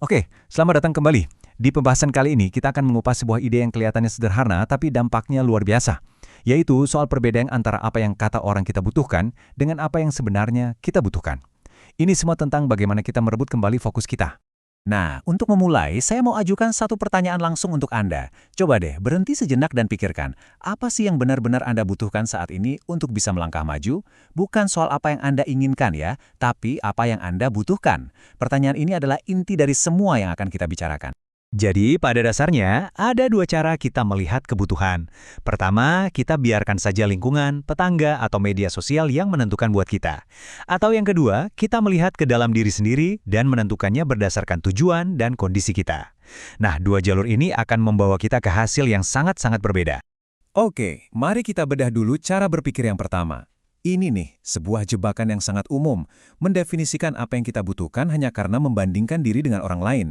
Oke, selamat datang kembali. Di pembahasan kali ini, kita akan mengupas sebuah ide yang kelihatannya sederhana, tapi dampaknya luar biasa, yaitu soal perbedaan antara apa yang kata orang kita butuhkan dengan apa yang sebenarnya kita butuhkan. Ini semua tentang bagaimana kita merebut kembali fokus kita. Nah, untuk memulai, saya mau ajukan satu pertanyaan langsung untuk Anda. Coba deh, berhenti sejenak dan pikirkan, apa sih yang benar-benar Anda butuhkan saat ini untuk bisa melangkah maju? Bukan soal apa yang Anda inginkan ya, tapi apa yang Anda butuhkan. Pertanyaan ini adalah inti dari semua yang akan kita bicarakan. Jadi, pada dasarnya, ada dua cara kita melihat kebutuhan. Pertama, kita biarkan saja lingkungan, tetangga, atau media sosial yang menentukan buat kita. Atau yang kedua, kita melihat ke dalam diri sendiri dan menentukannya berdasarkan tujuan dan kondisi kita. Nah, dua jalur ini akan membawa kita ke hasil yang sangat-sangat berbeda. Oke, mari kita bedah dulu cara berpikir yang pertama. Ini nih, sebuah jebakan yang sangat umum, mendefinisikan apa yang kita butuhkan hanya karena membandingkan diri dengan orang lain.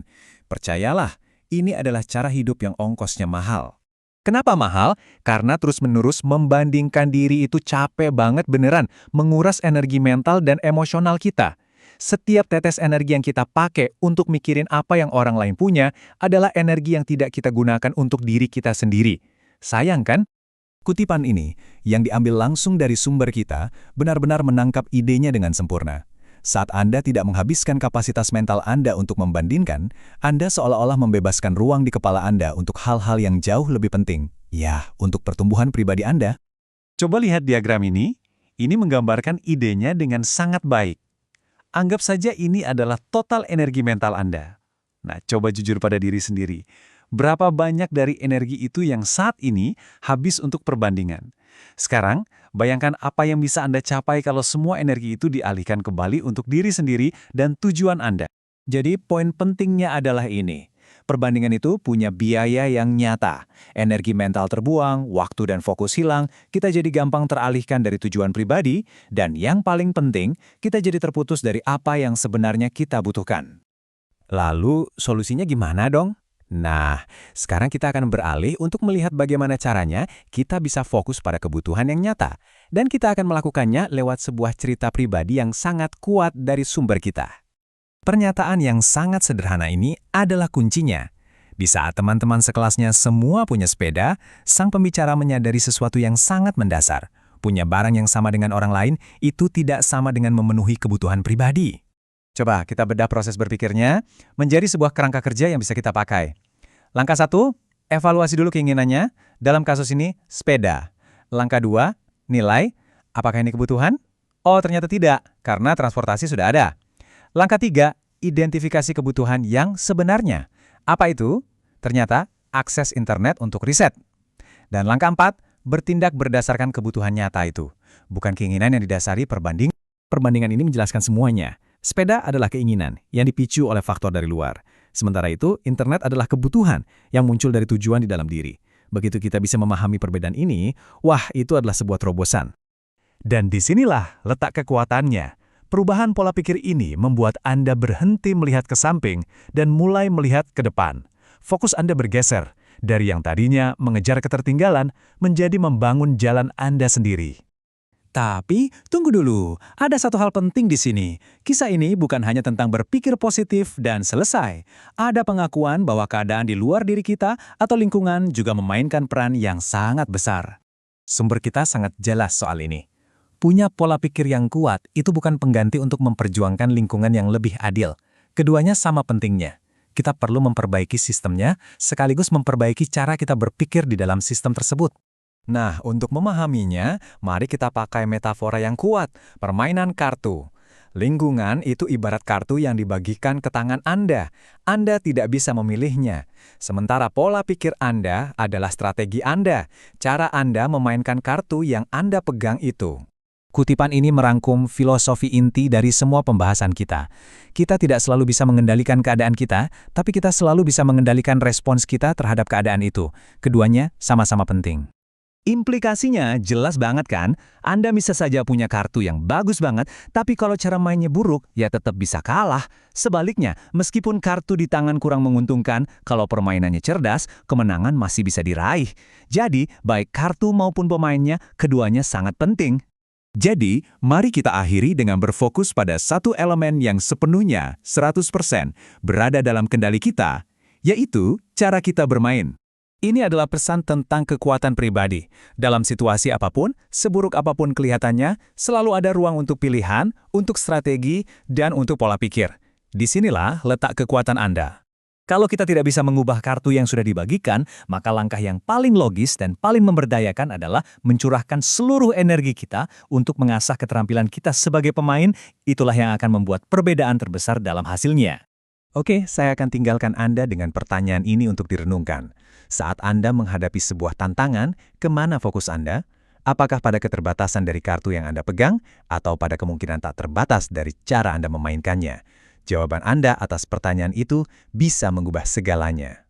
Percayalah, ini adalah cara hidup yang ongkosnya mahal. Kenapa mahal? Karena terus-menerus membandingkan diri itu capek banget beneran, menguras energi mental dan emosional kita. Setiap tetes energi yang kita pakai untuk mikirin apa yang orang lain punya adalah energi yang tidak kita gunakan untuk diri kita sendiri. Sayang kan? Kutipan ini, yang diambil langsung dari sumber kita, benar-benar menangkap idenya dengan sempurna. Saat Anda tidak menghabiskan kapasitas mental Anda untuk membandingkan, Anda seolah-olah membebaskan ruang di kepala Anda untuk hal-hal yang jauh lebih penting. Ya, untuk pertumbuhan pribadi Anda. Coba lihat diagram ini menggambarkan idenya dengan sangat baik. Anggap saja ini adalah total energi mental Anda. Nah, coba jujur pada diri sendiri. Berapa banyak dari energi itu yang saat ini habis untuk perbandingan? Sekarang, bayangkan apa yang bisa Anda capai kalau semua energi itu dialihkan kembali untuk diri sendiri dan tujuan Anda. Jadi poin pentingnya adalah ini. Perbandingan itu punya biaya yang nyata. Energi mental terbuang, waktu dan fokus hilang, kita jadi gampang teralihkan dari tujuan pribadi, dan yang paling penting, kita jadi terputus dari apa yang sebenarnya kita butuhkan. Lalu, solusinya gimana dong? Nah, sekarang kita akan beralih untuk melihat bagaimana caranya kita bisa fokus pada kebutuhan yang nyata. Dan kita akan melakukannya lewat sebuah cerita pribadi yang sangat kuat dari sumber kita. Pernyataan yang sangat sederhana ini adalah kuncinya. Di saat teman-teman sekelasnya semua punya sepeda, sang pembicara menyadari sesuatu yang sangat mendasar. Punya barang yang sama dengan orang lain, itu tidak sama dengan memenuhi kebutuhan pribadi. Coba kita bedah proses berpikirnya menjadi sebuah kerangka kerja yang bisa kita pakai. Langkah 1, evaluasi dulu keinginannya. Dalam kasus ini, sepeda. Langkah 2, nilai. Apakah ini kebutuhan? Oh, ternyata tidak, karena transportasi sudah ada. Langkah 3, identifikasi kebutuhan yang sebenarnya. Apa itu? Ternyata, akses internet untuk riset. Dan langkah 4, bertindak berdasarkan kebutuhan nyata itu. Bukan keinginan yang didasari perbandingan. Perbandingan ini menjelaskan semuanya. Sepeda adalah keinginan yang dipicu oleh faktor dari luar. Sementara itu, internet adalah kebutuhan yang muncul dari tujuan di dalam diri. Begitu kita bisa memahami perbedaan ini, wah, itu adalah sebuah terobosan. Dan disinilah letak kekuatannya. Perubahan pola pikir ini membuat Anda berhenti melihat ke samping dan mulai melihat ke depan. Fokus Anda bergeser dari yang tadinya mengejar ketertinggalan menjadi membangun jalan Anda sendiri. Tapi, tunggu dulu, ada satu hal penting di sini. Kisah ini bukan hanya tentang berpikir positif dan selesai. Ada pengakuan bahwa keadaan di luar diri kita atau lingkungan juga memainkan peran yang sangat besar. Sumber kita sangat jelas soal ini. Punya pola pikir yang kuat itu bukan pengganti untuk memperjuangkan lingkungan yang lebih adil. Keduanya sama pentingnya. Kita perlu memperbaiki sistemnya, sekaligus memperbaiki cara kita berpikir di dalam sistem tersebut. Nah, untuk memahaminya, mari kita pakai metafora yang kuat, permainan kartu. Lingkungan itu ibarat kartu yang dibagikan ke tangan Anda. Anda tidak bisa memilihnya. Sementara pola pikir Anda adalah strategi Anda, cara Anda memainkan kartu yang Anda pegang itu. Kutipan ini merangkum filosofi inti dari semua pembahasan kita. Kita tidak selalu bisa mengendalikan keadaan kita, tapi kita selalu bisa mengendalikan respons kita terhadap keadaan itu. Keduanya sama-sama penting. Implikasinya jelas banget kan? Anda bisa saja punya kartu yang bagus banget, tapi kalau cara mainnya buruk, ya tetap bisa kalah. Sebaliknya, meskipun kartu di tangan kurang menguntungkan, kalau permainannya cerdas, kemenangan masih bisa diraih. Jadi, baik kartu maupun pemainnya, keduanya sangat penting. Jadi, mari kita akhiri dengan berfokus pada satu elemen yang sepenuhnya 100% berada dalam kendali kita, yaitu cara kita bermain. Ini adalah pesan tentang kekuatan pribadi. Dalam situasi apapun, seburuk apapun kelihatannya, selalu ada ruang untuk pilihan, untuk strategi, dan untuk pola pikir. Disinilah letak kekuatan Anda. Kalau kita tidak bisa mengubah kartu yang sudah dibagikan, maka langkah yang paling logis dan paling memberdayakan adalah mencurahkan seluruh energi kita untuk mengasah keterampilan kita sebagai pemain. Itulah yang akan membuat perbedaan terbesar dalam hasilnya. Oke, saya akan tinggalkan Anda dengan pertanyaan ini untuk direnungkan. Saat Anda menghadapi sebuah tantangan, kemana fokus Anda? Apakah pada keterbatasan dari kartu yang Anda pegang, atau pada kemungkinan tak terbatas dari cara Anda memainkannya? Jawaban Anda atas pertanyaan itu bisa mengubah segalanya.